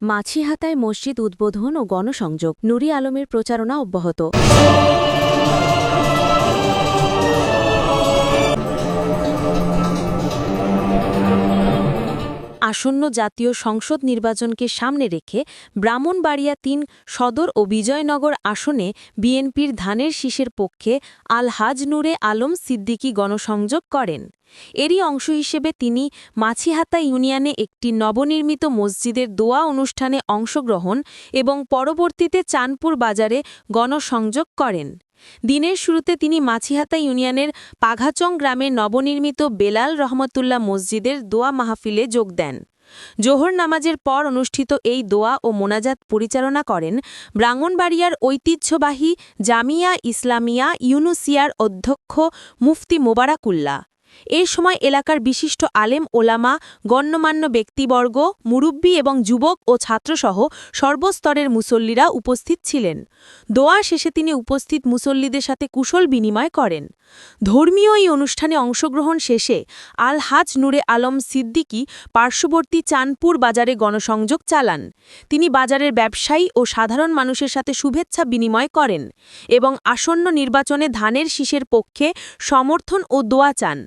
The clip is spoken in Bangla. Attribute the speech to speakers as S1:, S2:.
S1: মাছিহাতায় মসজিদ উদ্বোধন ও গণসংযোগ, নুরি আলমের প্রচারণা অব্যাহত। আসন্ন জাতীয় সংসদ নির্বাচনকে সামনে রেখে ব্রাহ্মণবাড়িয়া ৩ সদর ও বিজয়নগর আসনে বিএনপির ধানের শীষের পক্ষে আলহাজ নূরে আলম সিদ্দিকী গণসংযোগ করেন। এরই অংশ হিসেবে তিনি মাছিহাতা ইউনিয়নে একটি নবনির্মিত মসজিদের দোয়া অনুষ্ঠানে অংশগ্রহণ এবং পরবর্তীতে চাঁদপুর বাজারে গণসংযোগ করেন। দিনের শুরুতে তিনি মাছিহাতা ইউনিয়নের পাঘাচং গ্রামের নবনির্মিত বেলাল রহমতুল্লাহ মসজিদের দোয়া মাহফিলে যোগ দেন। জোহর নামাজের পর অনুষ্ঠিত এই দোয়া ও মোনাজাত পরিচালনা করেন ব্রাহ্মণবাড়িয়ার ঐতিহ্যবাহী জামিয়া ইসলামিয়া ইউনুসিয়ার অধ্যক্ষ মুফতি মোবারকুল্লাহ। এ সময় এলাকার বিশিষ্ট আলেম ওলামা, গণ্যমান্য ব্যক্তিবর্গ, মুরুব্বি এবং যুবক ও ছাত্রসহ সর্বস্তরের মুসল্লিরা উপস্থিত ছিলেন। দোয়া শেষে তিনি উপস্থিত মুসল্লিদের সাথে কুশল বিনিময় করেন। ধর্মীয় এই অনুষ্ঠানে অংশগ্রহণ শেষে আলহাজ নূরে আলম সিদ্দিকী পার্শ্ববর্তী চাঁদপুর বাজারে গণসংযোগ চালান। তিনি বাজারের ব্যবসায়ী ও সাধারণ মানুষের সাথে শুভেচ্ছা বিনিময় করেন এবং আসন্ন নির্বাচনে ধানের শীষের পক্ষে সমর্থন ও দোয়া চান।